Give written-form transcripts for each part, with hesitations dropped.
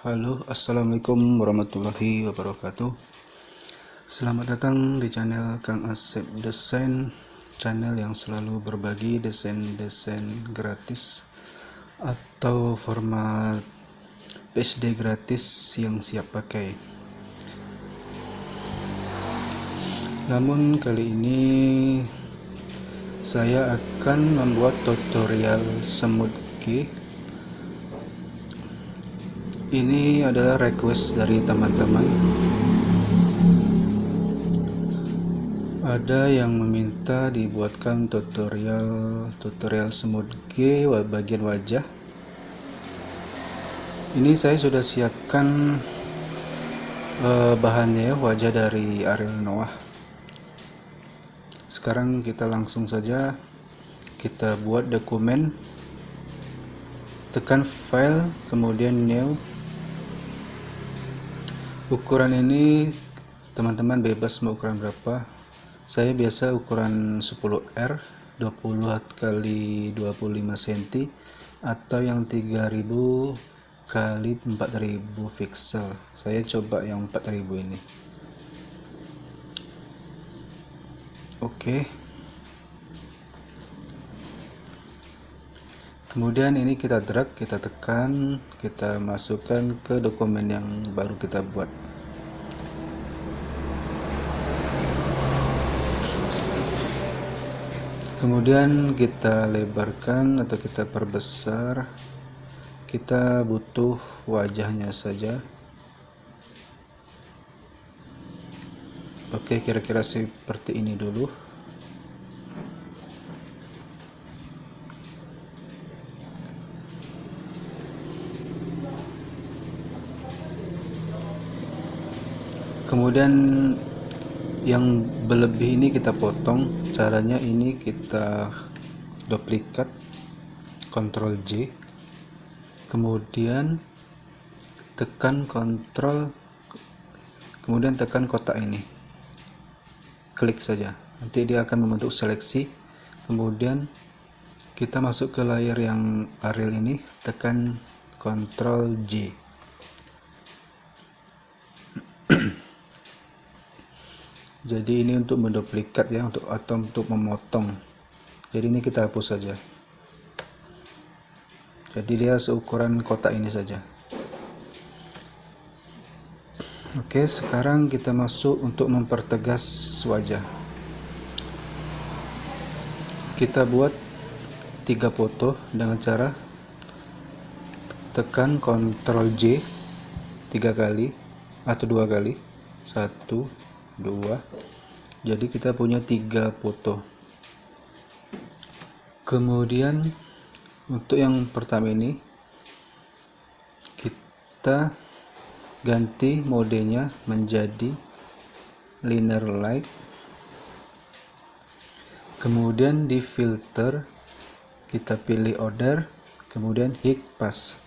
Halo, assalamualaikum warahmatullahi wabarakatuh. Selamat datang di channel Kang Asep Desain, channel yang selalu berbagi desain-desain gratis atau format PSD gratis yang siap pakai. Namun kali ini saya akan membuat tutorial semut G. Ini adalah request dari teman-teman. Ada yang meminta dibuatkan tutorial semut G bagian wajah. Ini saya sudah siapkan bahannya, wajah dari Ariel Noah. Sekarang kita langsung saja kita buat dokumen, tekan file, kemudian new. Ukuran ini teman-teman bebas mau ukuran berapa. Saya biasa ukuran 10R 20 kali 25 cm atau yang 3000 kali 4000 pixel. Saya coba yang 4000 ini. Oke. Kemudian ini kita drag, kita tekan, kita masukkan ke dokumen yang baru kita buat. Kemudian kita lebarkan atau kita perbesar. Kita butuh wajahnya saja. Oke, kira-kira seperti ini dulu. Kemudian yang berlebih ini kita potong. Caranya ini kita duplikat, Ctrl J, kemudian tekan Ctrl, kemudian tekan kotak ini, klik saja, nanti dia akan membentuk seleksi. Kemudian kita masuk ke layar yang Ariel ini, tekan Ctrl J. Jadi ini untuk menduplikat ya, untuk memotong. Jadi ini kita hapus saja. Jadi dia seukuran kotak ini saja. Oke, sekarang kita masuk untuk mempertegas wajah. Kita buat 3 foto dengan cara tekan Ctrl J 3 kali atau 2 kali. 1 2. Jadi kita punya 3 foto. Kemudian untuk yang pertama ini kita ganti modenya menjadi linear light. Kemudian di filter kita pilih order, kemudian high pass.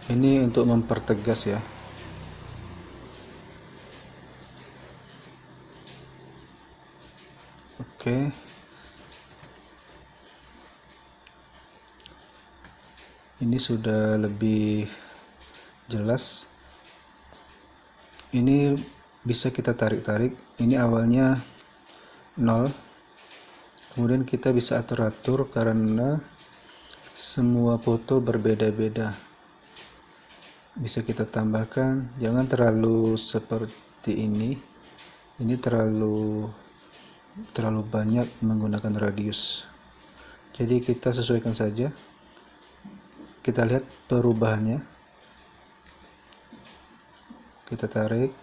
Ini untuk mempertegas ya. Oke. Ini sudah lebih jelas. Ini bisa kita tarik-tarik. Ini awalnya 0. Kemudian kita bisa atur-atur karena semua foto berbeda-beda. Bisa kita tambahkan, jangan terlalu seperti ini terlalu banyak menggunakan radius. Jadi kita sesuaikan saja. Kita lihat perubahannya, kita tarik,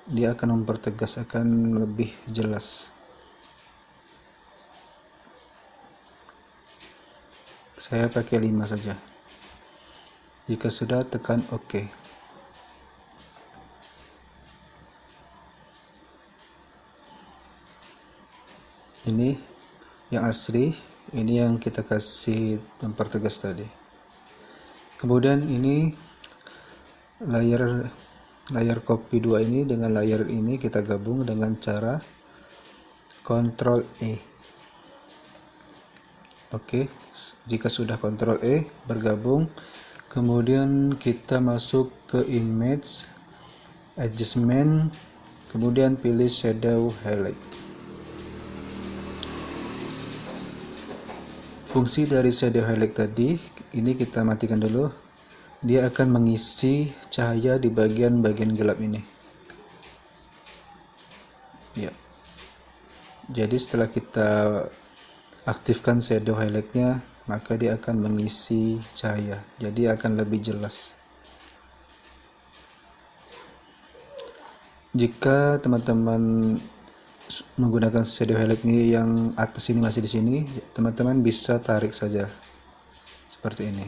dia akan mempertegas, akan lebih jelas. Saya pakai 5 saja. Jika sudah, tekan OK. Ini yang asli, ini yang kita kasih mempertegas tadi. Kemudian ini layar copy 2 ini dengan layar ini kita gabung dengan cara Ctrl E. Oke. Jika sudah Ctrl E bergabung, kemudian kita masuk ke image, adjustment, kemudian pilih shadow highlight. Fungsi dari shadow highlight tadi ini kita matikan dulu. Dia akan mengisi cahaya di bagian-bagian gelap ini. Ya. Jadi setelah kita aktifkan shadow highlightnya, maka dia akan mengisi cahaya, jadi akan lebih jelas. Jika teman-teman menggunakan shadow highlight ini yang atas ini masih di sini, teman-teman bisa tarik saja seperti ini.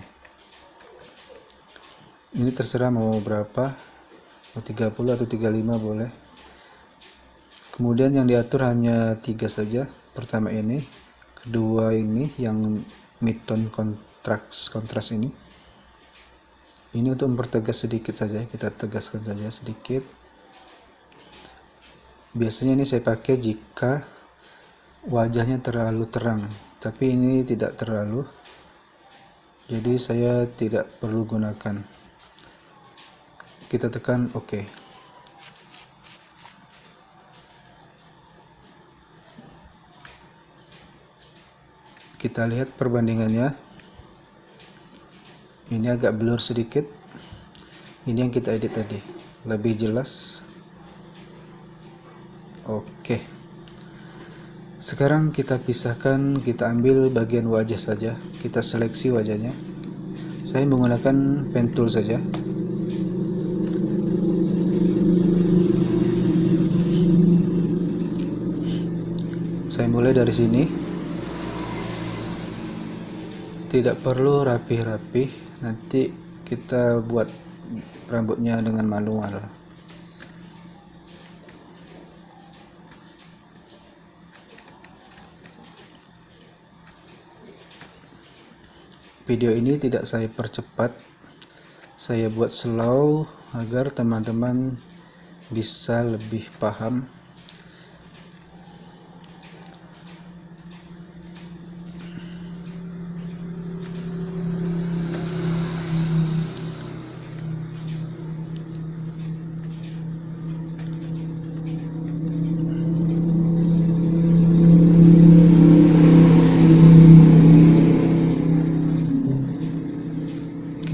Ini terserah mau berapa, mau 30 atau 35 boleh. Kemudian yang diatur hanya 3 saja. Pertama ini, kedua ini yang mid-tone kontras ini. Ini untuk mempertegas sedikit saja, kita tegaskan saja sedikit. Biasanya ini saya pakai jika wajahnya terlalu terang, tapi ini tidak terlalu, jadi saya tidak perlu gunakan. Kita tekan OK. Kita lihat perbandingannya. Ini agak blur sedikit. Ini yang kita edit tadi, lebih jelas. Oke. Sekarang kita pisahkan, kita ambil bagian wajah saja. Kita seleksi wajahnya. Saya menggunakan pen tool saja. Saya mulai dari sini. Tidak perlu rapi-rapi, nanti kita buat rambutnya dengan manual. Video ini tidak saya percepat, saya buat slow agar teman-teman bisa lebih paham.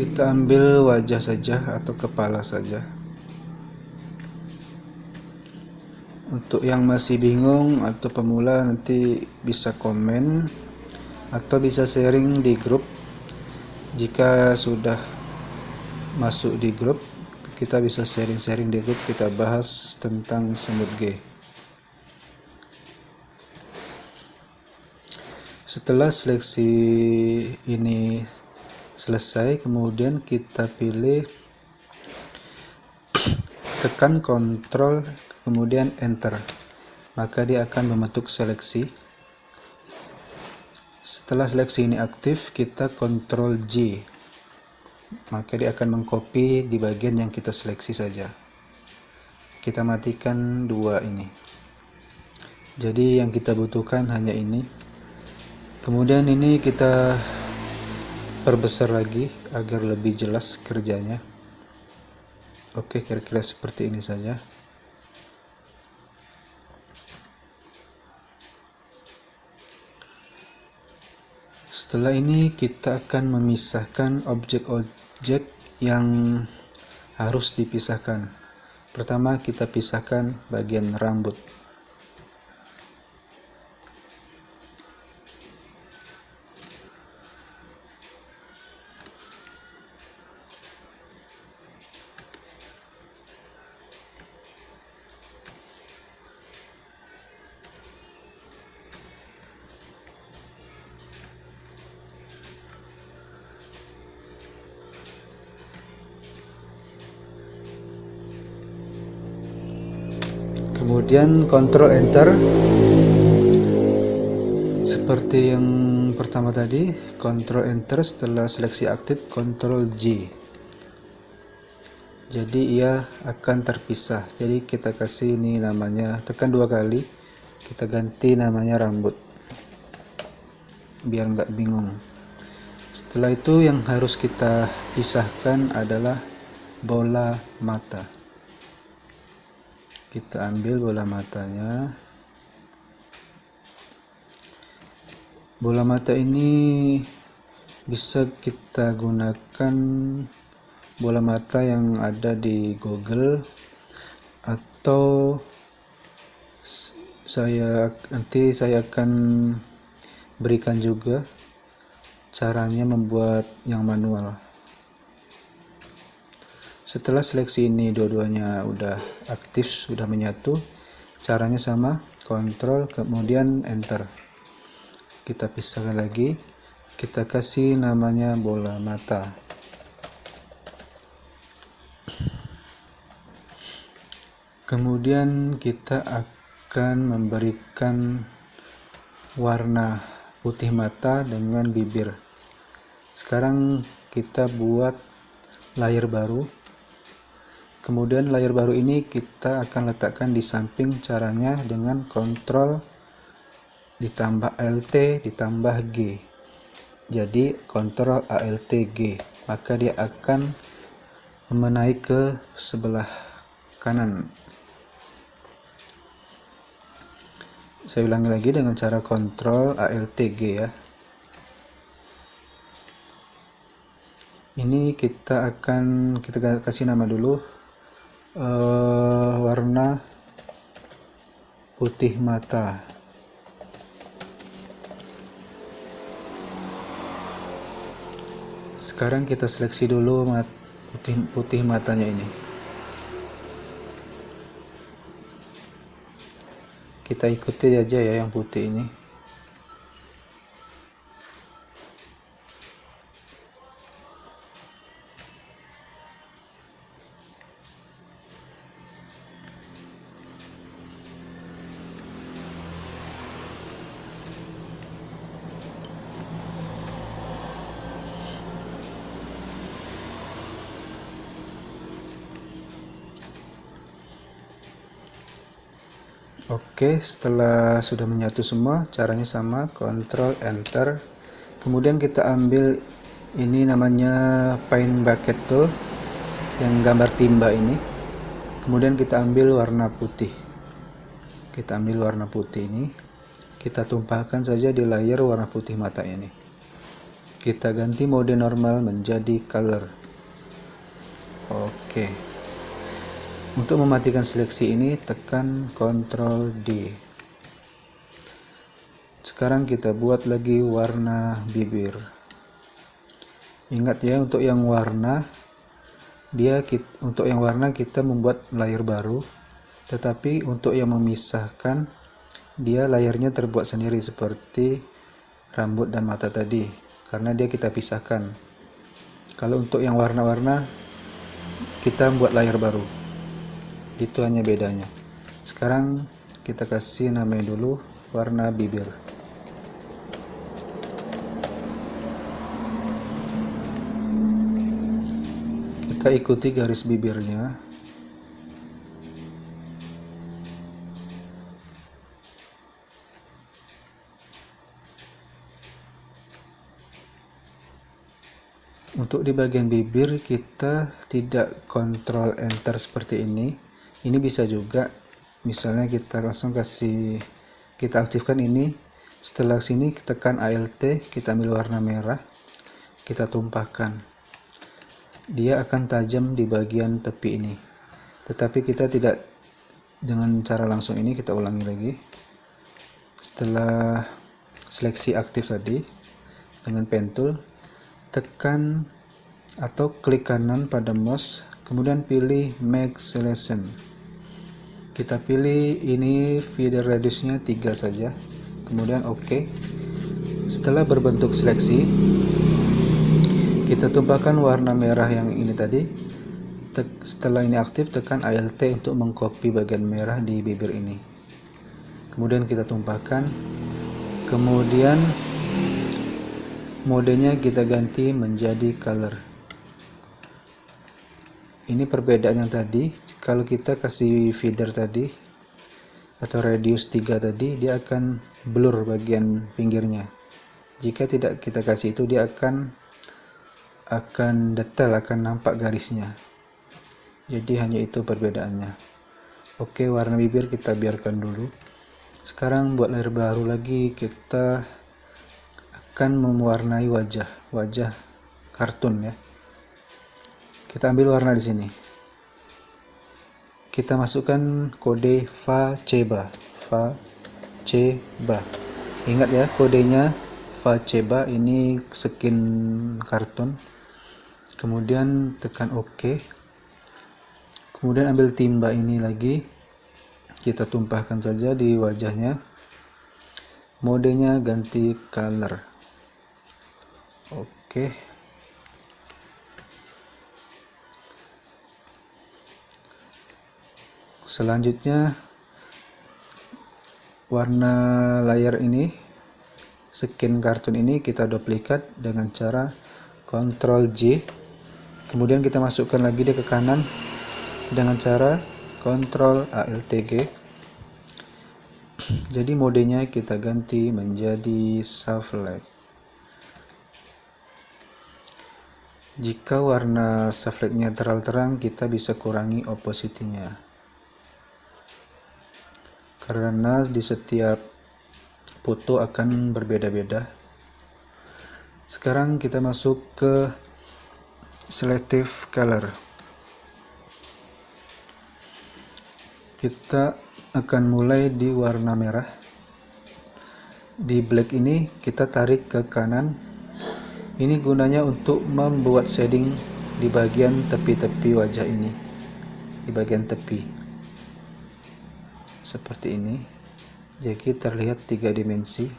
Kita ambil wajah saja atau kepala saja. Untuk yang masih bingung atau pemula nanti bisa komen atau bisa sharing di grup. Jika sudah masuk di grup, kita bisa sharing-sharing di grup, kita bahas tentang Smooth G. Setelah seleksi ini selesai, kemudian kita pilih, tekan Ctrl kemudian Enter, maka dia akan membentuk seleksi. Setelah seleksi ini aktif, kita Ctrl J, maka dia akan mengcopy di bagian yang kita seleksi saja. Kita matikan dua ini, jadi yang kita butuhkan hanya ini. Kemudian ini kita perbesar lagi agar lebih jelas kerjanya. Oke, kira-kira seperti ini saja. Setelah ini kita akan memisahkan objek-objek yang harus dipisahkan. Pertama kita pisahkan bagian rambut. Kemudian Ctrl Enter seperti yang pertama tadi. Ctrl Enter setelah seleksi aktif, Ctrl J, jadi ia akan terpisah. Jadi kita kasih ini namanya, tekan 2 kali, kita ganti namanya rambut biar nggak bingung. Setelah itu yang harus kita pisahkan adalah bola mata. Kita ambil bola matanya. Bola mata ini bisa kita gunakan bola mata yang ada di Google, atau nanti saya akan berikan juga caranya membuat yang manual. Setelah seleksi ini dua-duanya udah aktif, sudah menyatu, caranya sama, kontrol kemudian enter. Kita pisahkan lagi, kita kasih namanya bola mata. Kemudian kita akan memberikan warna putih mata dengan bibir. Sekarang kita buat layer baru. Kemudian layer baru ini kita akan letakkan di samping, caranya dengan kontrol ditambah Alt ditambah G. Jadi kontrol Alt G, maka dia akan menaik ke sebelah kanan. Saya ulangi lagi dengan cara kontrol Alt G ya. Ini kita kasih nama dulu warna putih mata. Sekarang kita seleksi dulu putih matanya ini. Kita ikuti aja ya yang putih ini. Oke, setelah sudah menyatu semua, caranya sama, Ctrl Enter. Kemudian kita ambil ini namanya Paint Bucket Tool yang gambar timba ini. Kemudian kita ambil warna putih. Kita ambil warna putih ini, kita tumpahkan saja di layer warna putih mata ini. Kita ganti mode normal menjadi color. Oke. Untuk mematikan seleksi ini tekan Ctrl D. Sekarang kita buat lagi warna bibir. Ingat ya, untuk yang warna kita membuat layer baru, tetapi untuk yang memisahkan dia layernya terbuat sendiri seperti rambut dan mata tadi, karena dia kita pisahkan. Kalau untuk yang warna-warna kita buat layer baru. Itu hanya bedanya. Sekarang kita kasih namanya dulu warna bibir. Kita ikuti garis bibirnya. Untuk di bagian bibir kita tidak kontrol enter seperti ini. Ini bisa juga, misalnya kita langsung kita aktifkan ini. Setelah sini kita tekan Alt, kita ambil warna merah, kita tumpahkan. Dia akan tajam di bagian tepi ini. Tetapi kita tidak dengan cara langsung ini, kita ulangi lagi. Setelah seleksi aktif tadi dengan pen tool, tekan atau klik kanan pada mouse, kemudian pilih Make Selection. Kita pilih ini feather radius-nya 3 saja, kemudian OK. Setelah berbentuk seleksi, kita tumpahkan warna merah yang ini tadi. Setelah ini aktif, tekan Alt untuk mengcopy bagian merah di bibir ini. Kemudian kita tumpahkan, kemudian modenya kita ganti menjadi color. Ini perbedaan yang tadi, kalau kita kasih feather tadi atau radius 3 tadi, dia akan blur bagian pinggirnya. Jika tidak kita kasih itu, dia akan akan detail, akan nampak garisnya. Jadi hanya itu perbedaannya. Oke, warna bibir kita biarkan dulu. Sekarang buat layer baru lagi, kita akan mewarnai wajah kartun ya. Kita ambil warna di sini. Kita masukkan kode Faceba. Ingat ya, kodenya Faceba, ini skin kartun. Kemudian tekan OK. Kemudian ambil timba ini lagi, kita tumpahkan saja di wajahnya. Modenya ganti color. Oke. Selanjutnya warna layer ini, skin kartun ini kita duplikat dengan cara Ctrl J. Kemudian kita masukkan lagi dia ke kanan dengan cara Ctrl Alt G. Jadi modenya kita ganti menjadi soft light. Jika warna soft lightnya terlalu terang, kita bisa kurangi opacity-nya, karena di setiap foto akan berbeda-beda. Sekarang kita masuk ke selective color. Kita akan mulai di warna merah. Di black ini kita tarik ke kanan. Ini gunanya untuk membuat shading di bagian tepi-tepi wajah ini, di bagian tepi seperti ini. Jadi terlihat 3 dimensi,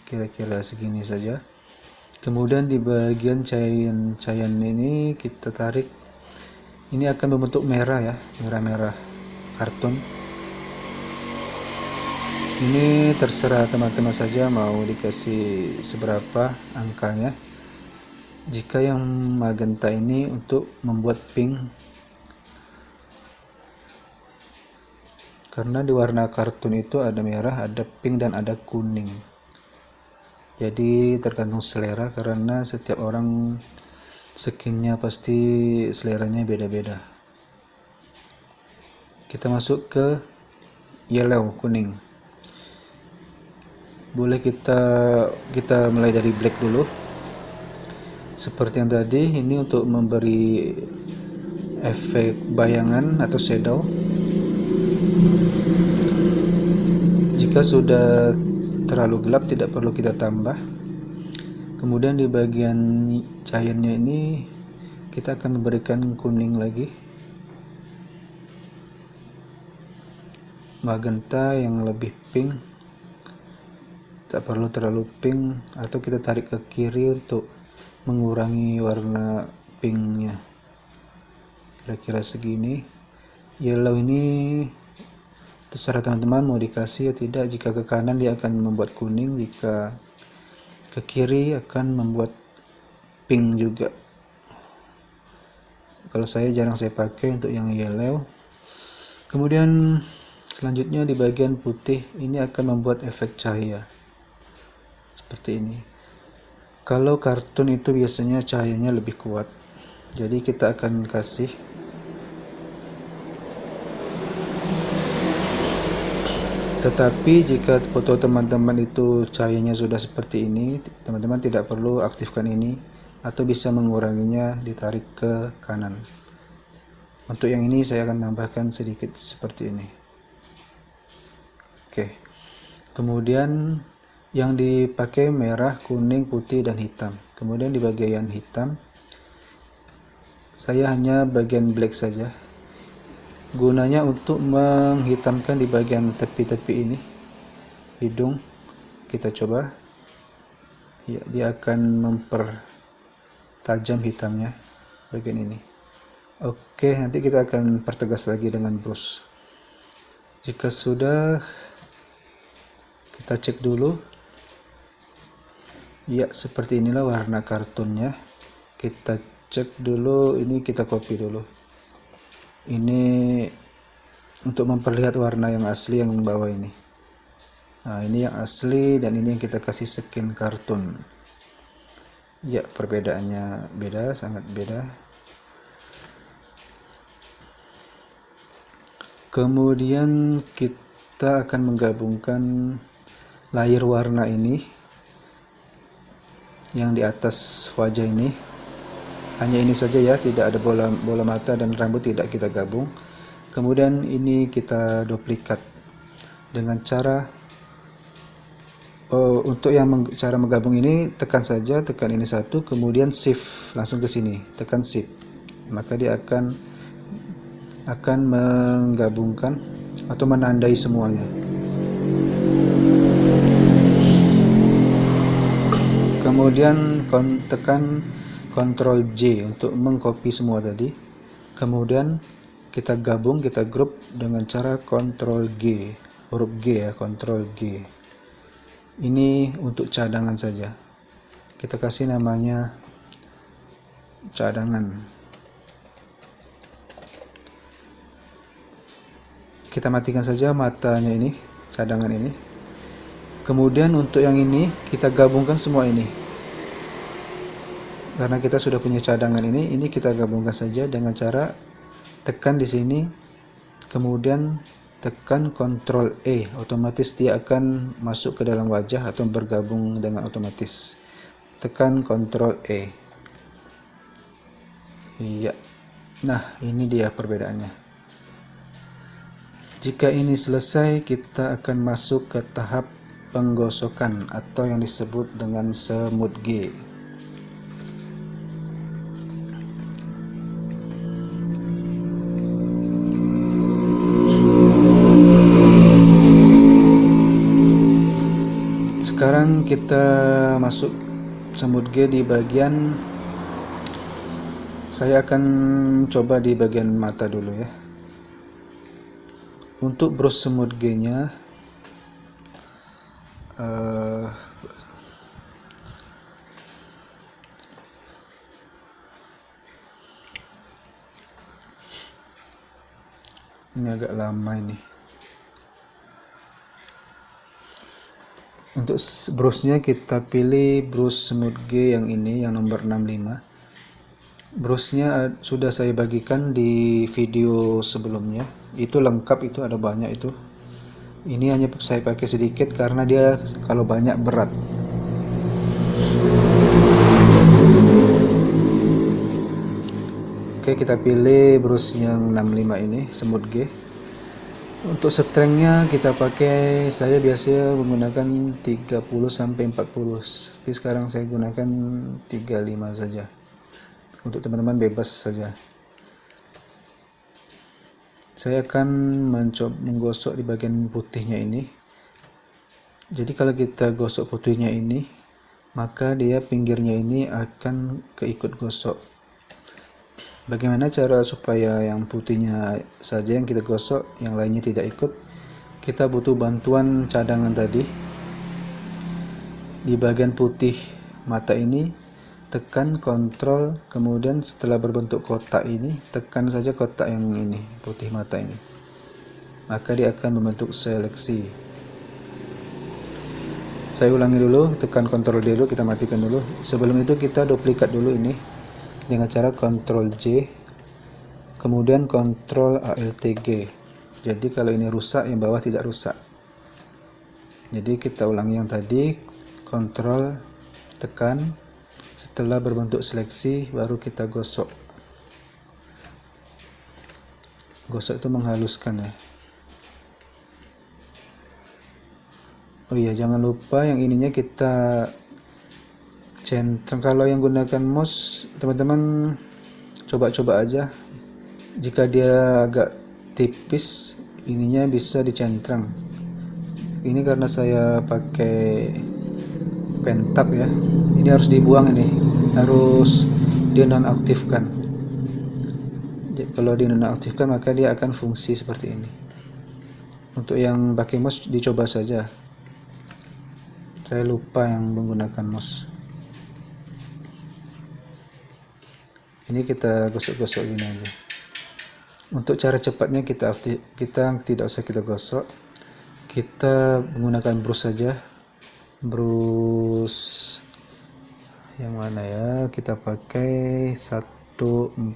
kira-kira segini saja. Kemudian di bagian cairan ini kita tarik. Ini akan membentuk merah ya, merah-merah kartun. Ini terserah teman-teman saja mau dikasih seberapa angkanya. Jika yang magenta ini untuk membuat pink, karena di warna kartun itu ada merah, ada pink, dan ada kuning. Jadi tergantung selera, karena setiap orang skinnya pasti seleranya beda-beda. Kita masuk ke yellow, kuning. Boleh kita mulai dari black dulu. Seperti yang tadi, ini untuk memberi efek bayangan atau shadow. Jika sudah terlalu gelap, tidak perlu kita tambah. Kemudian di bagian cahayanya ini kita akan memberikan kuning lagi, magenta yang lebih pink. Tak perlu terlalu pink, atau kita tarik ke kiri untuk mengurangi warna pinknya, kira-kira segini. Yellow ini terserah teman-teman mau dikasih atau tidak. Jika ke kanan dia akan membuat kuning, jika ke kiri akan membuat pink juga. Kalau saya jarang saya pakai untuk yang yellow. Kemudian selanjutnya di bagian putih ini akan membuat efek cahaya seperti ini. Kalau kartun itu biasanya cahayanya lebih kuat, jadi kita akan kasih. Tetapi jika foto teman-teman itu cahayanya sudah seperti ini, teman-teman tidak perlu aktifkan ini, atau bisa menguranginya ditarik ke kanan. Untuk yang ini saya akan tambahkan sedikit seperti ini. Oke. Kemudian yang dipakai merah, kuning, putih, dan hitam. Kemudian di bagian hitam saya hanya bagian black saja. Gunanya untuk menghitamkan di bagian tepi-tepi ini, hidung. Kita coba ya, dia akan mempertajam hitamnya bagian ini. Oke, nanti kita akan pertegas lagi dengan brush. Jika sudah, kita cek dulu. Ya, seperti inilah warna kartunnya. Kita cek dulu, ini kita copy dulu. Ini untuk memperlihat warna yang asli yang bawah ini. Nah, ini yang asli, dan ini yang kita kasih skin kartun. Ya, perbedaannya beda, sangat beda. Kemudian kita akan menggabungkan layer warna ini yang di atas wajah ini. Hanya ini saja ya, tidak ada bola mata dan rambut, tidak kita gabung. Kemudian ini kita duplikat dengan cara untuk cara menggabung ini tekan ini satu, kemudian shift langsung ke sini, tekan shift, maka dia akan menggabungkan atau menandai semuanya. Kemudian tekan Ctrl J untuk mengcopy semua tadi. Kemudian kita gabung, kita grup dengan cara Ctrl G, huruf G ya, Ctrl G. Ini untuk cadangan saja. Kita kasih namanya cadangan. Kita matikan saja matanya ini, cadangan ini. Kemudian untuk yang ini kita gabungkan semua ini. Karena kita sudah punya cadangan ini kita gabungkan saja dengan cara tekan di sini, kemudian tekan Ctrl E, otomatis dia akan masuk ke dalam wajah atau bergabung dengan otomatis. Tekan Ctrl E. Iya. Nah, ini dia perbedaannya. Jika ini selesai, kita akan masuk ke tahap penggosokan atau yang disebut dengan semut G. Sekarang kita masuk semut G di bagian, saya akan coba di bagian mata dulu ya. Untuk brush semut G nya ini agak lama ini. Untuk brushnya kita pilih brush semut G yang ini, yang nomor 65. Brushnya sudah saya bagikan di video sebelumnya, itu lengkap, itu ada banyak itu. Ini hanya saya pakai sedikit karena dia kalau banyak berat. Oke, kita pilih brush yang 65 ini, semut G. Untuk strengthnya kita pakai, saya biasanya menggunakan 30 sampai 40. Tapi sekarang saya gunakan 35 saja. Untuk teman-teman bebas saja. Saya akan mencoba menggosok di bagian putihnya ini. Jadi kalau kita gosok putihnya ini, maka dia pinggirnya ini akan keikut gosok. Bagaimana cara supaya yang putihnya saja yang kita gosok, yang lainnya tidak ikut? Kita butuh bantuan cadangan tadi. Di bagian putih mata ini, tekan Ctrl, kemudian setelah berbentuk kotak ini, tekan saja kotak yang ini, putih mata ini. Maka dia akan membentuk seleksi. Saya ulangi dulu, tekan Ctrl D dulu, kita matikan dulu. Sebelum itu kita duplikat dulu ini dengan cara Ctrl J, kemudian Ctrl Alt G. Jadi kalau ini rusak, yang bawah tidak rusak. Jadi kita ulangi yang tadi, Ctrl tekan, setelah berbentuk seleksi baru kita gosok. Gosok itu menghaluskan ya. Oh iya, jangan lupa yang ininya kita centang. Kalau yang gunakan mouse, teman-teman coba-coba aja. Jika dia agak tipis, ininya bisa dicentrang. Ini karena saya pakai pen tab ya. Ini harus dibuang, ini harus dinonaktifkan. Kalau dinonaktifkan maka dia akan fungsi seperti ini. Untuk yang pakai mouse dicoba saja. Saya lupa yang menggunakan mouse. Ini kita gosok-gosok gini aja. Untuk cara cepatnya kita tidak usah kita gosok. Kita menggunakan brush saja. Brush Yang mana ya? Kita pakai 149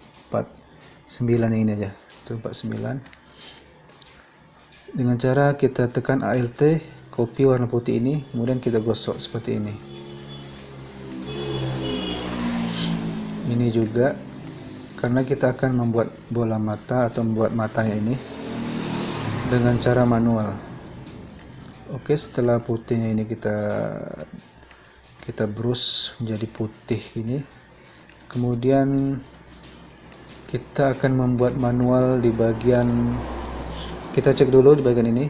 ini aja. 149. Dengan cara kita tekan ALT, copy warna putih ini, kemudian kita gosok seperti ini. Ini juga karena kita akan membuat bola mata atau membuat matanya ini dengan cara manual. Oke, setelah putihnya ini kita brush menjadi putih ini. Kemudian kita akan membuat manual di bagian, kita cek dulu di bagian ini.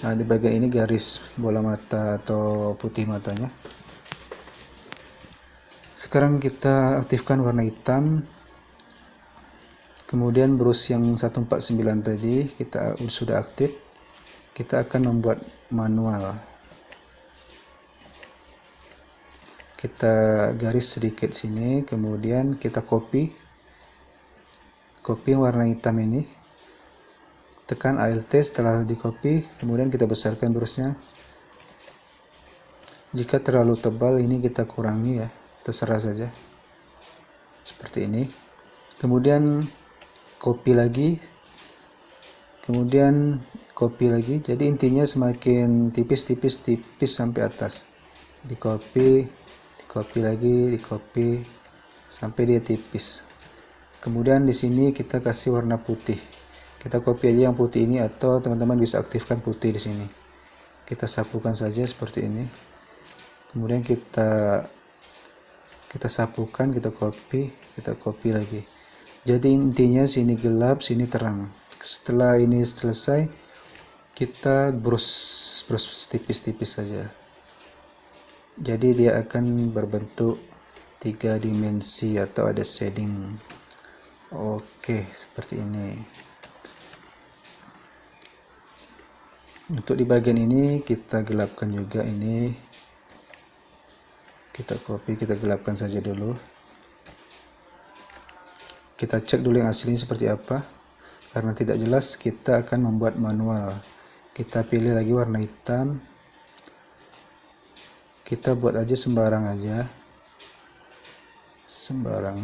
Nah, di bagian ini garis bola mata atau putih matanya. Sekarang kita aktifkan warna hitam. Kemudian brush yang 149 tadi kita sudah aktif. Kita akan membuat manual. Kita garis sedikit sini, kemudian kita copy warna hitam ini. Tekan ALT setelah di copy, kemudian kita besarkan brushnya. Jika terlalu tebal ini kita kurangi ya, terserah saja. Seperti ini. Kemudian copy lagi. Kemudian copy lagi. Jadi intinya semakin tipis sampai atas. Di copy lagi, di copy sampai dia tipis. Kemudian di sini kita kasih warna putih. Kita copy aja yang putih ini atau teman-teman bisa aktifkan putih di sini. Kita sapukan saja seperti ini. Kemudian kita sapukan, kita copy lagi. Jadi intinya sini gelap, sini terang. Setelah ini selesai, kita brush tipis-tipis saja. Jadi dia akan berbentuk 3 dimensi atau ada shading. Oke, seperti ini. Untuk di bagian ini kita gelapkan juga ini. Kita copy, kita gelapkan saja dulu. Kita cek dulu yang asli seperti apa. Karena tidak jelas, kita akan membuat manual. Kita pilih lagi warna hitam. Kita buat aja sembarang aja. Sembarang.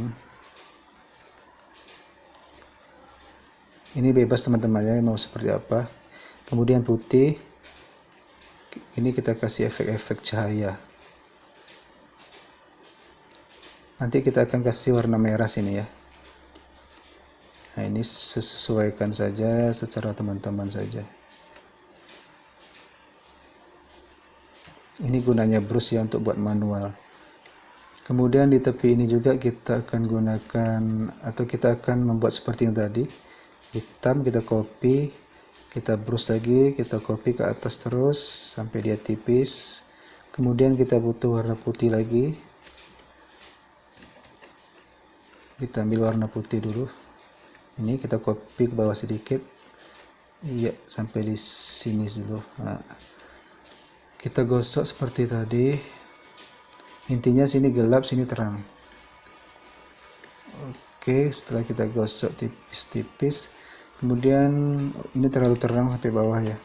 Ini bebas teman-teman ya, mau seperti apa. Kemudian putih. Ini kita kasih efek-efek cahaya. Nanti kita akan kasih warna merah sini ya. Nah, ini sesuaikan saja secara teman-teman saja. Ini gunanya brush ya untuk buat manual. Kemudian di tepi ini juga kita akan gunakan atau kita akan membuat seperti yang tadi. Hitam kita copy, kita brush lagi, kita copy ke atas terus sampai dia tipis. Kemudian kita butuh warna putih lagi. Kita ambil warna putih dulu. Ini kita copy ke bawah sedikit. Iya, sampai di sini dulu. Nah, kita gosok seperti tadi. Intinya sini gelap, sini terang. Oke, setelah kita gosok tipis-tipis, kemudian ini terlalu terang sampai bawah ya.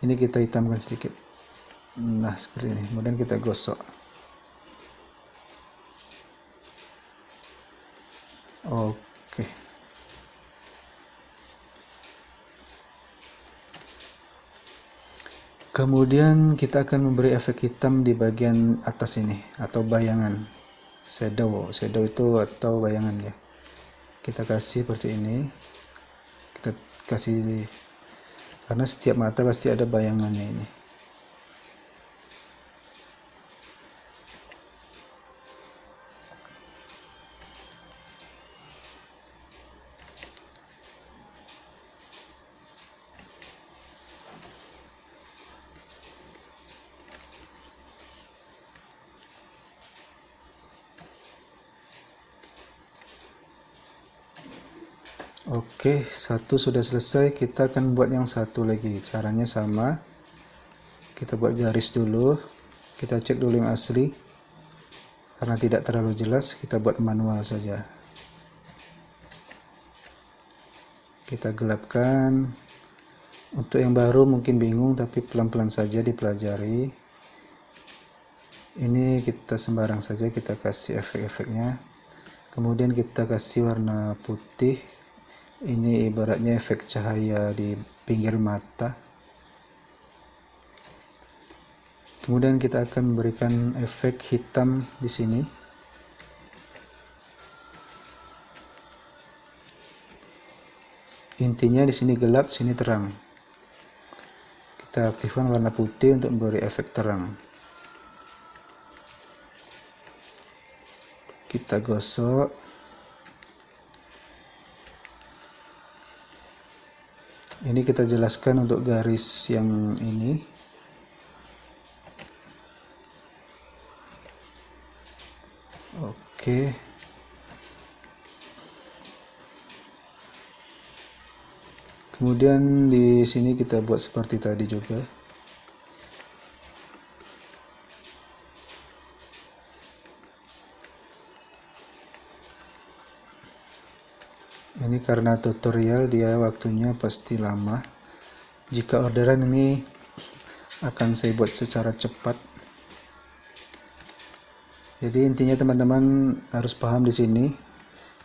Ini kita hitamkan sedikit. Nah, seperti ini. Kemudian kita gosok. Oke. Kemudian kita akan memberi efek hitam di bagian atas ini atau bayangan. Shadow itu atau bayangan ya. Kita kasih seperti ini. Kita kasih karena setiap mata pasti ada bayangannya ini. Oke, satu sudah selesai. Kita akan buat yang satu lagi. Caranya sama. Kita buat garis dulu. Kita cek dulu yang asli. Karena tidak terlalu jelas, kita buat manual saja. Kita gelapkan. Untuk yang baru mungkin bingung, tapi pelan-pelan saja dipelajari. Ini kita sembarang saja, kita kasih efek-efeknya. Kemudian kita kasih warna putih. Ini ibaratnya efek cahaya di pinggir mata. Kemudian kita akan memberikan efek hitam di sini. Intinya di sini gelap, sini terang. Kita aktifkan warna putih untuk memberi efek terang. Kita gosok. Ini kita jelaskan untuk garis yang ini. Oke. Kemudian di sini kita buat seperti tadi juga. Ini karena tutorial, dia waktunya pasti lama. Jika orderan ini akan saya buat secara cepat. Jadi intinya teman-teman harus paham di sini.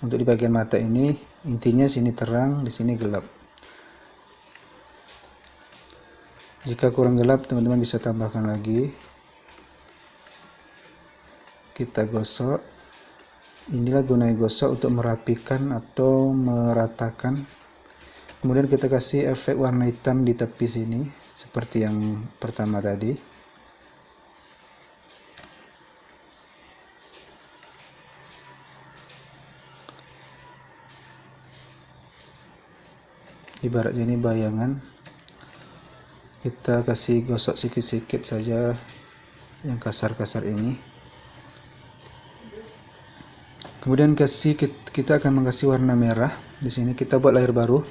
Untuk di bagian mata ini, intinya sini terang, di sini gelap. Jika kurang gelap, teman-teman bisa tambahkan lagi. Kita gosok. Inilah gunanya gosok, untuk merapikan atau meratakan. Kemudian kita kasih efek warna hitam di tepi sini, seperti yang pertama tadi. Ibaratnya ini bayangan. Kita kasih gosok sikit-sikit saja yang kasar-kasar ini. Kemudian kita akan mengasih warna merah. Di sini kita buat layar baru.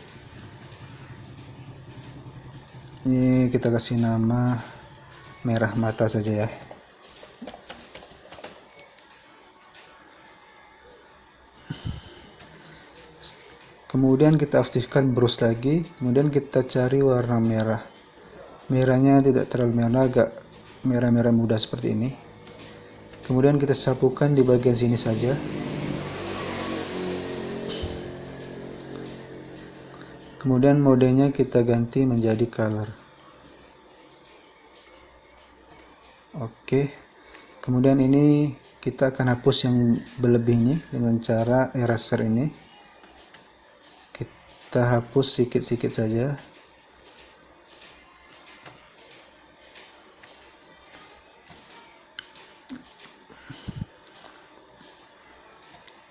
Ini kita kasih nama merah mata saja ya. Kemudian kita aktifkan brush lagi. Kemudian kita cari warna merah. Merahnya tidak terlalu merah, agak merah-merah muda seperti ini. Kemudian kita sapukan di bagian sini saja. Kemudian modenya kita ganti menjadi color. Oke. Kemudian ini kita akan hapus yang berlebih ini dengan cara eraser ini. Kita hapus sedikit-sedikit saja.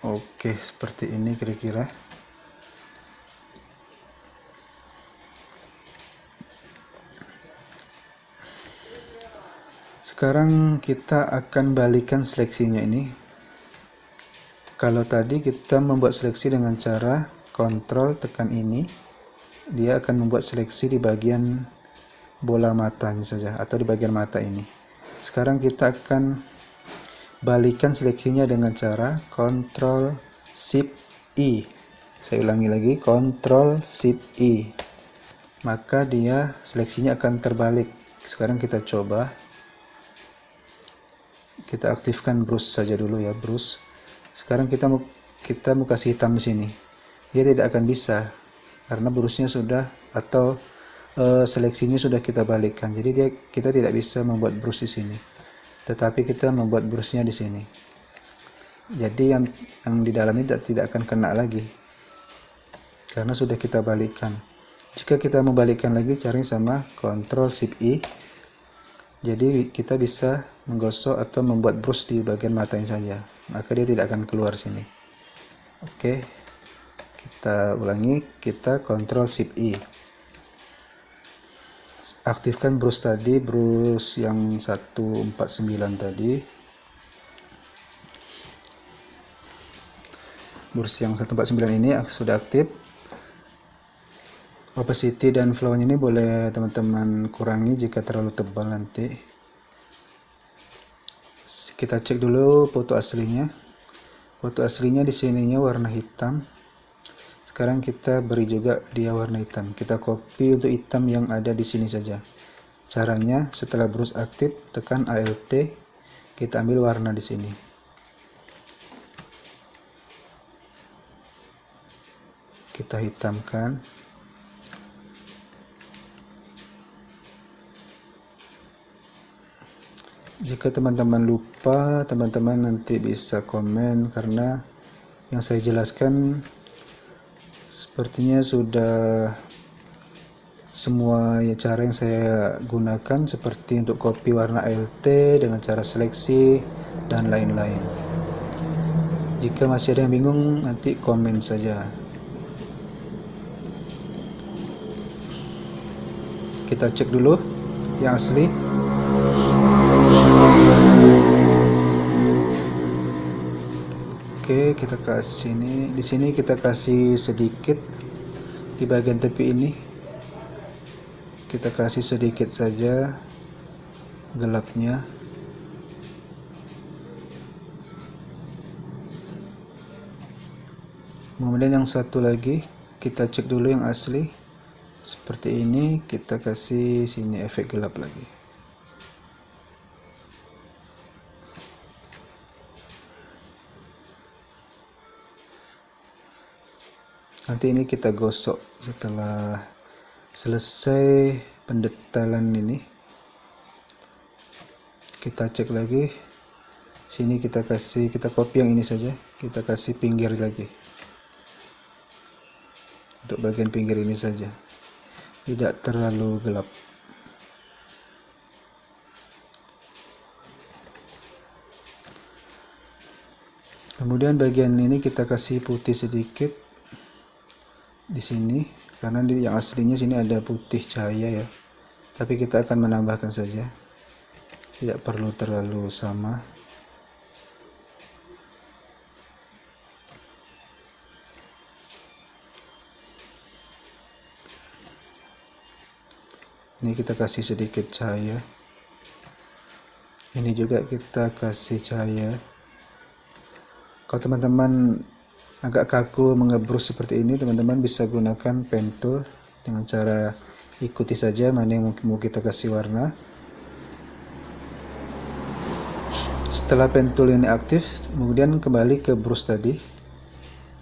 Oke, seperti ini kira-kira. Sekarang kita akan balikan seleksinya ini. Kalau tadi kita membuat seleksi dengan cara kontrol tekan ini, dia akan membuat seleksi di bagian bola matanya saja atau di bagian mata ini. Sekarang kita akan balikan seleksinya dengan cara Ctrl Shift I. Saya ulangi lagi, Ctrl Shift I. Maka dia seleksinya akan terbalik. Sekarang kita coba. Kita aktifkan brush saja dulu ya, brush. Sekarang kita mau kasih hitam di sini. Dia tidak akan bisa karena brushnya sudah atau seleksinya sudah kita balikkan. Jadi kita tidak bisa membuat brush di sini. Tetapi kita membuat brushnya di sini. Jadi yang di dalam ini tidak akan kena lagi karena sudah kita balikkan. Jika kita membalikkan lagi, cari sama Ctrl Shift I. Jadi kita bisa menggosok atau membuat brush di bagian matanya saja, maka dia tidak akan keluar sini. Oke, kita ulangi, kita Ctrl Shift I. Aktifkan brush tadi, brush yang 149 tadi. Brush yang 149 ini sudah aktif. Opacity dan flow-nya ini boleh teman-teman kurangi jika terlalu tebal nanti. Kita cek dulu foto aslinya. Foto aslinya di sininya warna hitam. Sekarang kita beri juga dia warna hitam. Kita copy untuk hitam yang ada di sini saja. Caranya setelah brush aktif, tekan Alt. Kita ambil warna di sini. Kita hitamkan. Jika teman-teman lupa, teman-teman nanti bisa komen, karena yang saya jelaskan sepertinya sudah semua cara yang saya gunakan, seperti untuk copy warna ALT dengan cara seleksi dan lain-lain. Jika masih ada yang bingung, nanti komen saja. Kita cek dulu yang asli. Oke, kita kasih ini. Di sini kita kasih sedikit di bagian tepi ini. Kita kasih sedikit saja gelapnya. Kemudian yang satu lagi kita cek dulu yang asli. Seperti ini, kita kasih sini efek gelap lagi. Nanti ini kita gosok setelah selesai pendetailan ini. Kita cek lagi. Sini kita copy yang ini saja. Kita kasih pinggir lagi. Untuk bagian pinggir ini saja. Tidak terlalu gelap. Kemudian bagian ini kita kasih putih sedikit di sini, karena di yang aslinya sini ada putih cahaya ya. Tapi kita akan menambahkan saja. Tidak perlu terlalu sama. Ini kita kasih sedikit cahaya. Ini juga kita kasih cahaya. Kalau teman-teman agak kaku mengebrus seperti ini, teman-teman bisa gunakan pen tool dengan cara ikuti saja mana yang mau kita kasih warna. Setelah pen tool ini aktif, kemudian kembali ke brush tadi.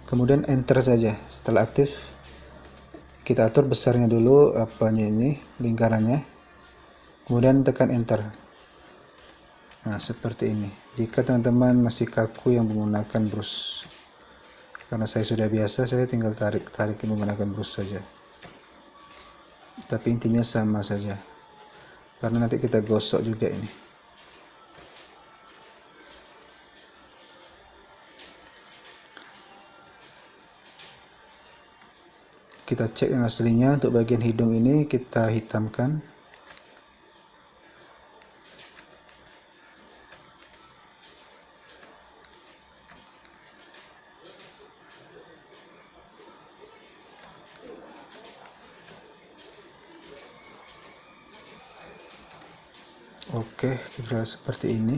Kemudian enter saja. Setelah aktif, kita atur besarnya dulu, apanya ini, lingkarannya. Kemudian tekan enter. Nah, seperti ini. Jika teman-teman masih kaku yang menggunakan brush, karena saya sudah biasa, saya tinggal tarik menggunakan brush saja. Tapi intinya sama saja, karena nanti kita gosok juga ini. Kita cek yang aslinya. Untuk bagian hidung ini kita hitamkan. Oke, kira seperti ini.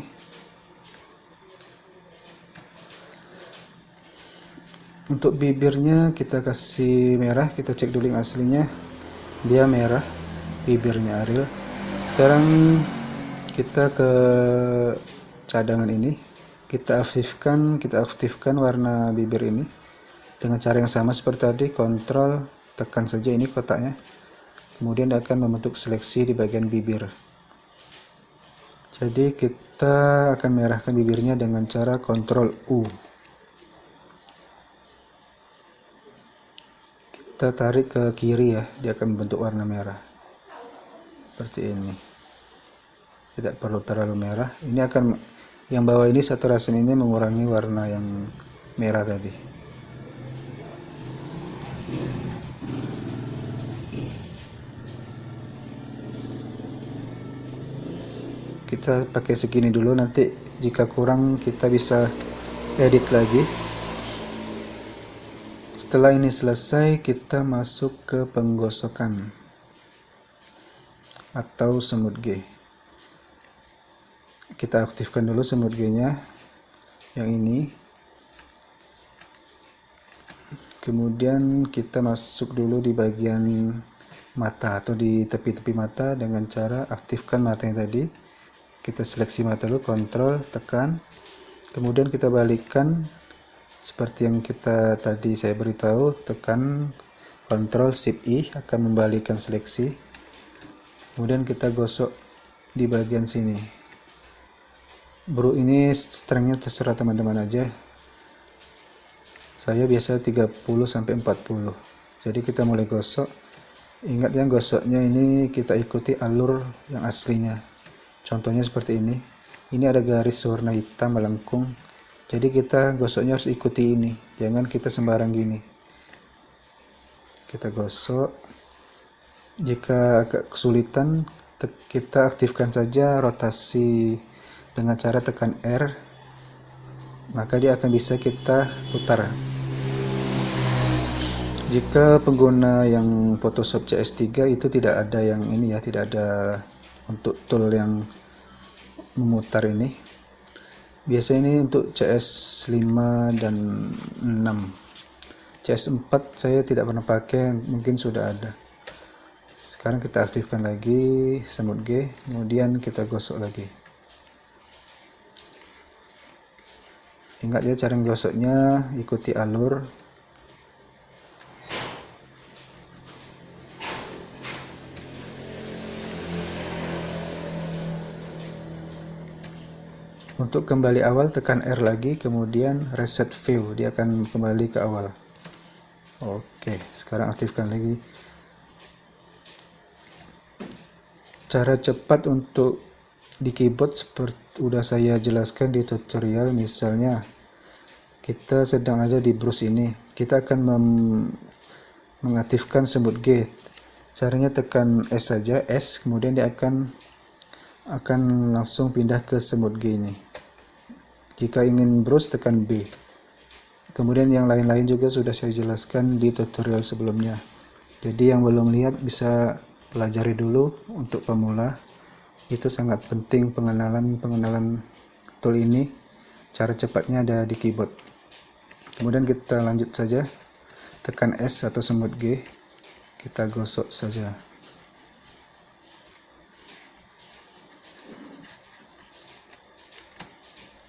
Untuk bibirnya kita kasih merah. Kita cek dulu yang aslinya, dia merah bibirnya Ariel. Sekarang kita ke cadangan ini, kita aktifkan warna bibir ini dengan cara yang sama seperti tadi. Kontrol, tekan saja ini kotaknya, kemudian akan membentuk seleksi di bagian bibir. Jadi kita akan merahkan bibirnya dengan cara kontrol U. Kita tarik ke kiri ya, dia akan membentuk warna merah seperti ini. Tidak perlu terlalu merah. Ini akan, yang bawah ini saturasi ini mengurangi warna yang merah tadi. Kita pakai segini dulu, nanti jika kurang kita bisa edit lagi. Setelah ini selesai, kita masuk ke penggosokan atau semut G. Kita aktifkan dulu semut G-nya, yang ini. Kemudian kita masuk dulu di bagian mata atau di tepi-tepi mata dengan cara aktifkan mata yang tadi. kita seleksi mata dulu, kontrol, tekan, kemudian kita balikkan seperti yang kita tadi saya beritahu, tekan kontrol shift I akan membalikkan seleksi, kemudian kita gosok di bagian sini. Bro, ini strengthnya terserah teman-teman aja, saya biasa 30 sampai 40. Jadi kita mulai gosok. Ingat ya, gosoknya ini kita ikuti alur yang aslinya. Contohnya seperti ini. Ini ada garis warna hitam melengkung. Jadi kita gosoknya harus ikuti ini. Jangan kita sembarang gini. Kita gosok. Jika agak kesulitan, kita aktifkan saja rotasi dengan cara tekan R. Maka dia akan bisa kita putar. Jika pengguna yang Photoshop CS3 itu tidak ada yang ini ya, tidak ada untuk tool yang memutar ini. Biasanya ini untuk CS5 dan 6. CS4 saya tidak pernah pakai, mungkin sudah ada. Sekarang kita aktifkan lagi semut G, kemudian kita gosok lagi. Ingat ya, cara gosoknya ikuti alur. Untuk kembali awal tekan R lagi, kemudian reset view, dia akan kembali ke awal. Oke, sekarang aktifkan lagi. Cara cepat untuk di keyboard seperti udah saya jelaskan di tutorial. Misalnya kita sedang ada di brush ini, kita akan mengaktifkan semut G. Caranya tekan S saja, S, kemudian dia akan langsung pindah ke semut G ini. Jika ingin brush, tekan B. Kemudian yang lain-lain juga sudah saya jelaskan di tutorial sebelumnya. Jadi yang belum lihat bisa pelajari dulu untuk pemula. Itu sangat penting pengenalan tool ini. Cara cepatnya ada di keyboard. Kemudian kita lanjut saja. Tekan S atau semut G. Kita gosok saja.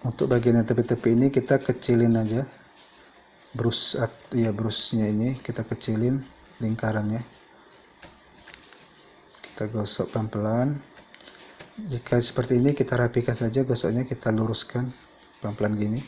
Untuk bagian yang tepi-tepi ini kita kecilin aja, brushnya ini kita kecilin lingkarannya. Kita gosok pelan-pelan. Jika seperti ini kita rapikan saja gosoknya, kita luruskan pelan-pelan gini.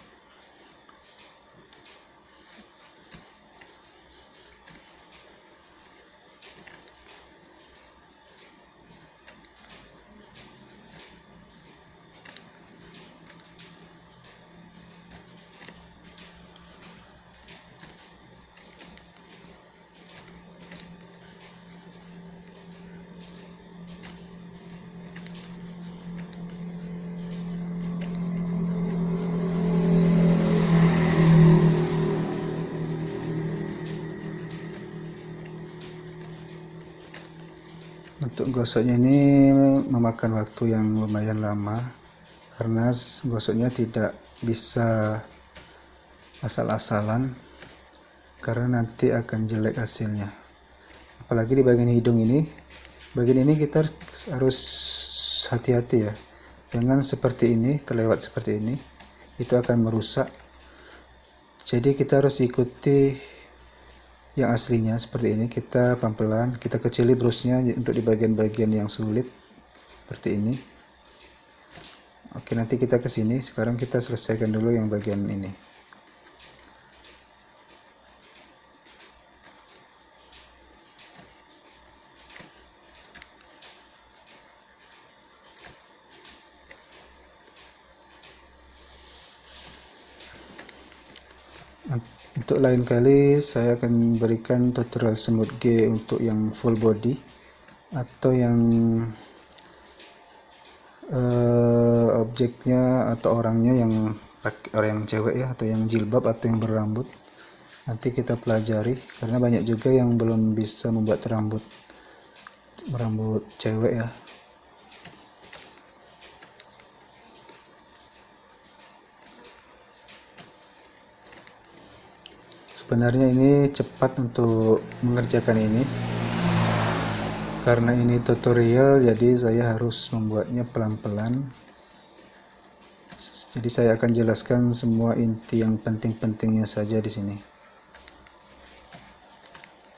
Untuk gosoknya ini memakan waktu yang lumayan lama karena gosoknya tidak bisa asal-asalan, karena nanti akan jelek hasilnya. Apalagi di bagian hidung ini, bagian ini kita harus hati-hati ya, jangan seperti ini, terlewat seperti ini, itu akan merusak. Jadi kita harus ikuti yang aslinya seperti ini. Kita pelan-pelan, kita kecili brushnya untuk di bagian-bagian yang sulit seperti ini. Oke, nanti kita ke sini. Sekarang kita selesaikan dulu yang bagian ini. Untuk lain kali saya akan berikan tutorial semut G untuk yang full body atau yang objeknya atau orangnya yang orang yang cewek ya, atau yang jilbab atau yang berambut. Nanti kita pelajari karena banyak juga yang belum bisa membuat rambut cewek ya. Sebenarnya ini cepat untuk mengerjakan ini. Karena ini tutorial, jadi saya harus membuatnya pelan-pelan Jadi saya akan jelaskan semua inti yang penting-pentingnya saja di sini.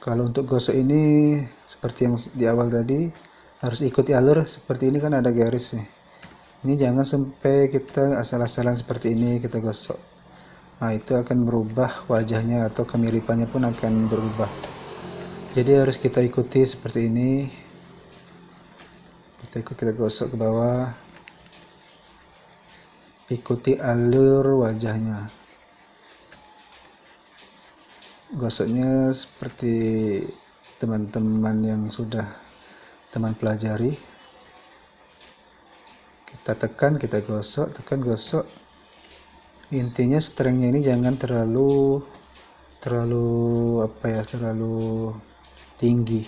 Kalau untuk gosok ini seperti yang di awal tadi, harus ikuti alur seperti ini, kan ada garis nih. Ini jangan sampai kita asal-asalan seperti ini kita gosok. Nah, itu akan berubah wajahnya atau kemiripannya pun akan berubah. Jadi harus kita ikuti seperti ini. Kita gosok ke bawah. Ikuti alur wajahnya. Gosoknya seperti teman-teman yang sudah teman pelajari. Kita tekan, kita gosok, tekan, gosok. Intinya strengthnya ini jangan terlalu tinggi.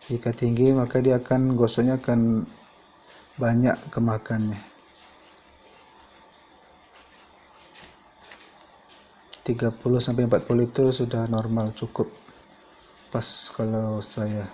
Jika tinggi maka dia akan gosoknya akan banyak kemakannya. 30-40 itu sudah normal, cukup pas kalau saya.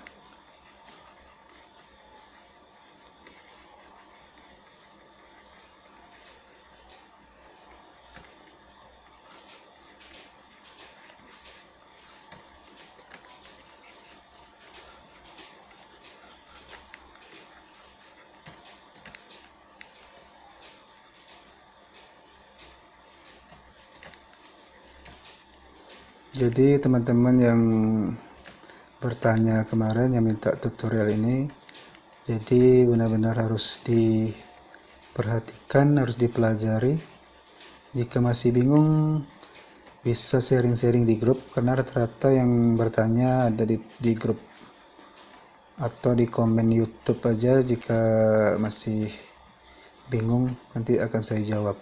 Jadi teman-teman yang bertanya kemarin yang minta tutorial ini, jadi benar-benar harus diperhatikan, harus dipelajari. Jika masih bingung bisa sharing-sharing di grup, karena rata-rata yang bertanya ada di grup, atau di komen YouTube aja. Jika masih bingung nanti akan saya jawab.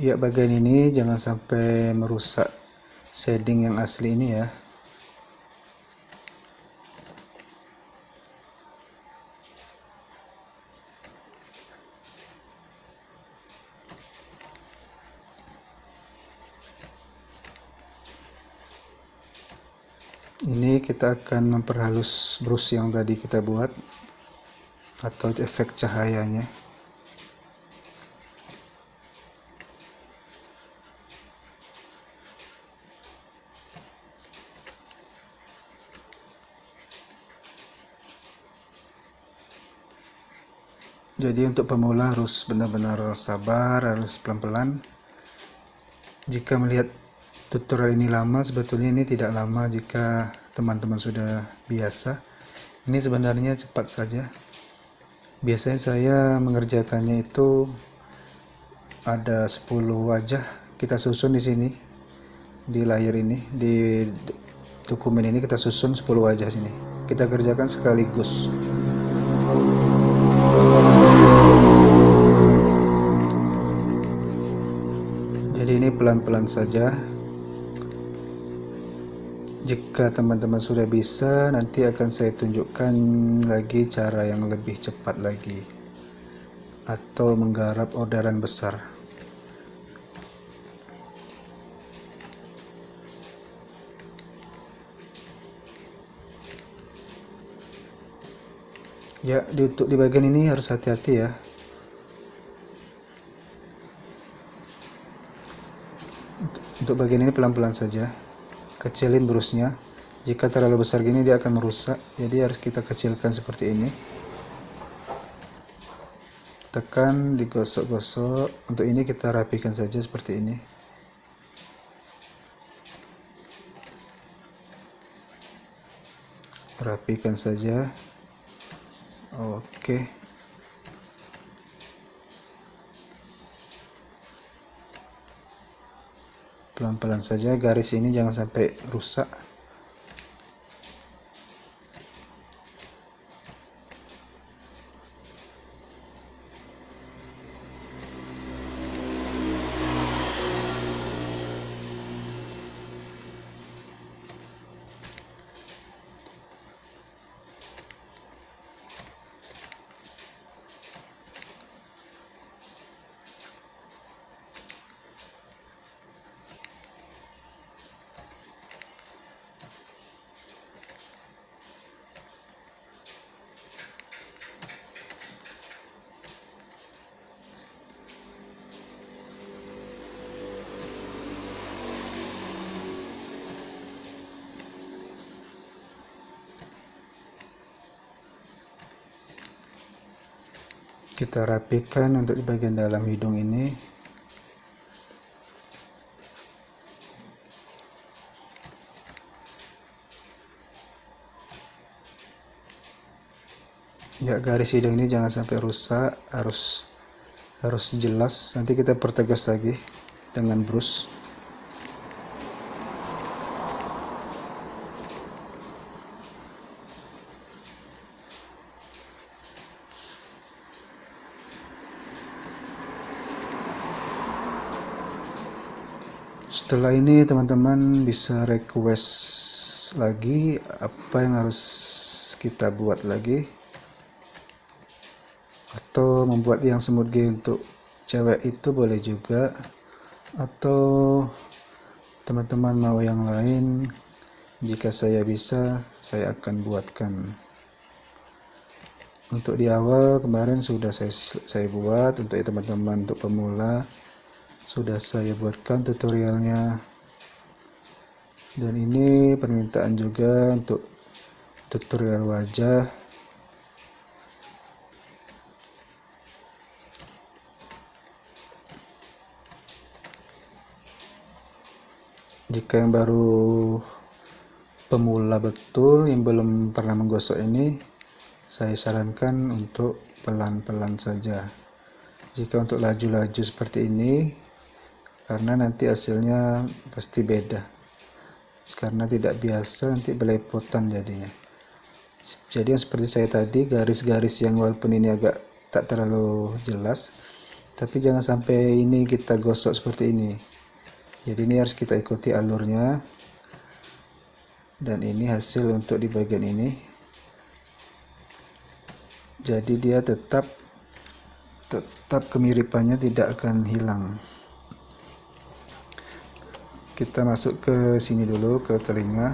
Ya, bagian ini jangan sampai merusak shading yang asli ini ya. Ini kita akan memperhalus brush yang tadi kita buat atau efek cahayanya. Jadi untuk pemula harus benar-benar sabar, harus pelan-pelan. Jika melihat tutorial ini lama, sebetulnya ini tidak lama jika teman-teman sudah biasa. Ini sebenarnya cepat saja. Biasanya saya mengerjakannya itu ada 10 wajah kita susun di sini, di layar ini, di dokumen ini kita susun 10 wajah sini. Kita kerjakan sekaligus. Jadi ini pelan-pelan saja. Jika teman-teman sudah bisa, nanti akan saya tunjukkan lagi cara yang lebih cepat lagi, atau menggarap orderan besar. Ya, untuk di bagian ini harus hati-hati ya. Untuk bagian ini pelan-pelan saja. Kecilin brushnya. Jika terlalu besar gini dia akan merusak, jadi harus kita kecilkan seperti ini. Tekan, digosok-gosok. Untuk ini kita rapikan saja seperti ini. Rapikan saja. Oke. Pelan-pelan saja, garis ini jangan sampai rusak. Kita rapikan untuk di bagian dalam hidung ini. Ya, garis hidung ini jangan sampai rusak, harus jelas. Nanti kita pertegas lagi dengan brush. Setelah ini teman-teman bisa request lagi apa yang harus kita buat lagi, atau membuat yang smooth G untuk cewek itu boleh juga, atau teman-teman mau yang lain. Jika saya bisa, saya akan buatkan. Untuk di awal kemarin sudah saya buat, untuk teman-teman untuk pemula sudah saya buatkan tutorialnya. Dan ini permintaan juga untuk tutorial wajah. Jika yang baru pemula betul, yang belum pernah menggosok ini, saya sarankan untuk pelan-pelan saja. Jika untuk laju-laju seperti ini, karena nanti hasilnya pasti beda, karena tidak biasa, nanti belepotan jadinya. Jadi yang seperti saya tadi, garis-garis yang walaupun ini agak tak terlalu jelas, tapi jangan sampai ini kita gosok seperti ini. Jadi ini harus kita ikuti alurnya. Dan ini hasil untuk di bagian ini. Jadi dia tetap kemiripannya tidak akan hilang. Kita masuk ke sini dulu, ke telinga.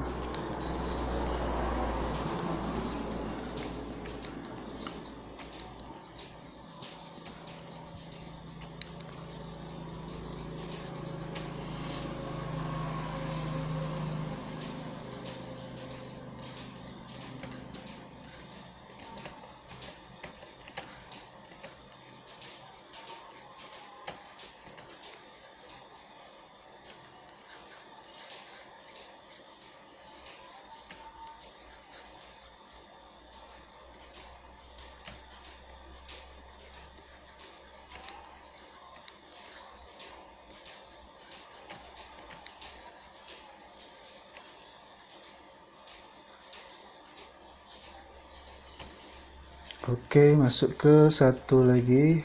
Oke, masuk ke satu lagi.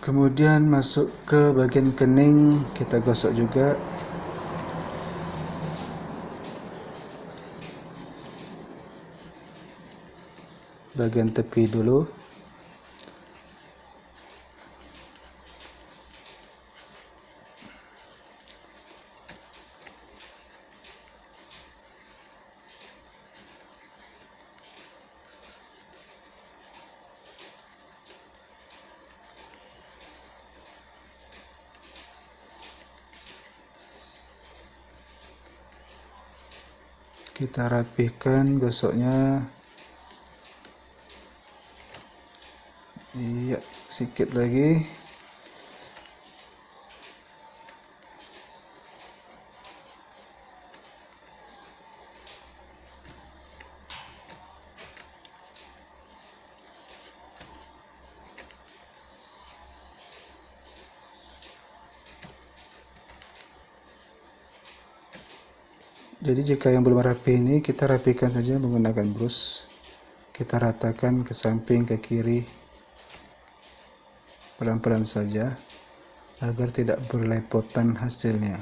Kemudian masuk ke bagian kening, kita gosok juga. Bagian tepi dulu. Kita rapihkan gosoknya. Iya, sedikit lagi. Jadi jika yang belum rapi ini, kita rapikan saja menggunakan brush. Kita ratakan ke samping, ke kiri, pelan-pelan saja, agar tidak berlepotan hasilnya.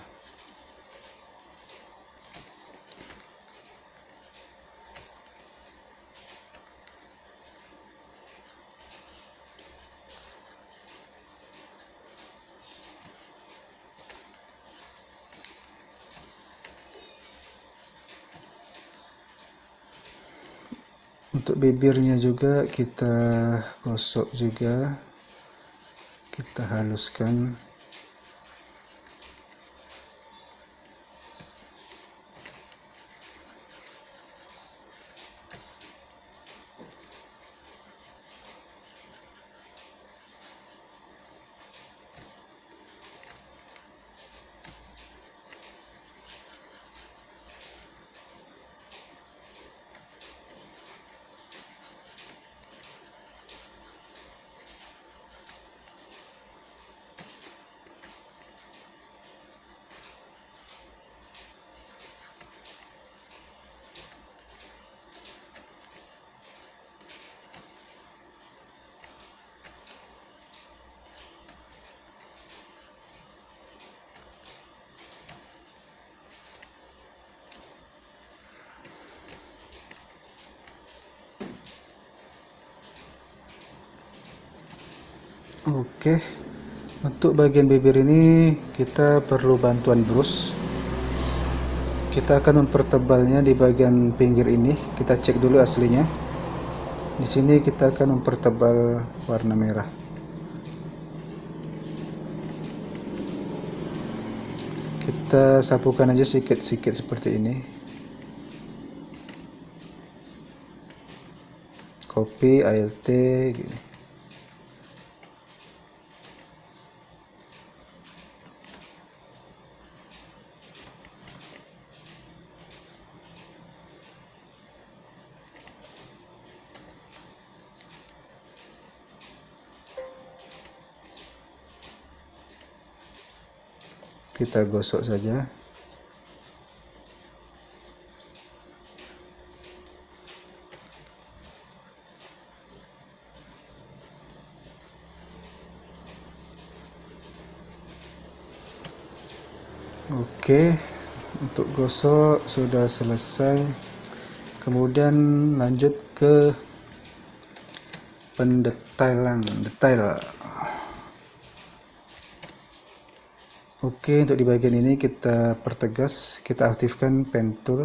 Untuk bibirnya juga kita gosok juga, kita haluskan. Oke, untuk bagian bibir ini kita perlu bantuan brush. Kita akan mempertebalnya di bagian pinggir ini. Kita cek dulu aslinya. Di sini kita akan mempertebal warna merah. Kita sapukan aja sikit-sikit seperti ini. Copy ALT gini. Kita gosok saja. Oke, untuk gosok sudah selesai. Kemudian lanjut ke detail. Oke, untuk di bagian ini kita pertegas, kita aktifkan pen tool.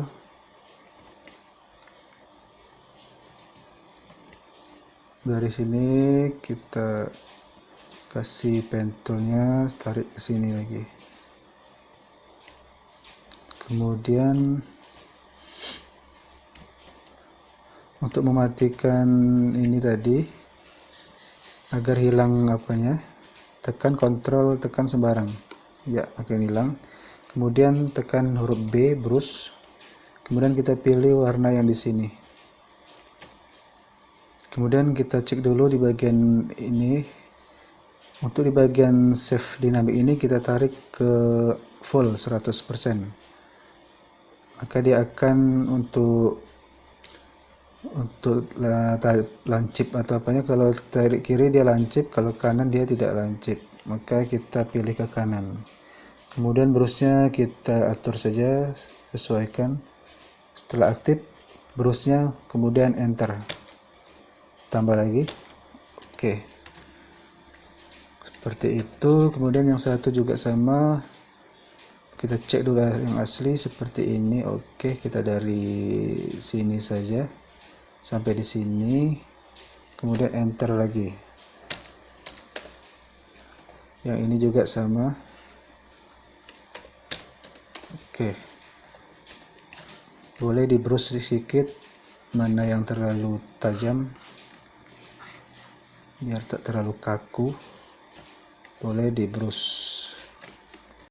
Dari sini kita kasih pen toolnya, tarik ke sini lagi. Kemudian untuk mematikan ini tadi, agar hilang apanya, tekan Ctrl, tekan sembarang. Ya, akan hilang. Kemudian tekan huruf B, brush. Kemudian kita pilih warna yang di sini. Kemudian kita cek dulu di bagian ini. Untuk di bagian save dynamic ini kita tarik ke full 100%. Maka dia akan untuk lancip atau apanya, kalau tarik kiri dia lancip, kalau kanan dia tidak lancip, maka kita pilih ke kanan. Kemudian brushnya kita atur saja, sesuaikan. Setelah aktif brushnya, kemudian enter, tambah lagi. Oke, seperti itu. Kemudian yang satu juga sama, kita cek dulu yang asli seperti ini. Oke, kita dari sini saja sampai di sini, kemudian enter lagi. Yang ini juga sama. Oke, boleh di brush sedikit, mana yang terlalu tajam biar tak terlalu kaku, boleh di brush.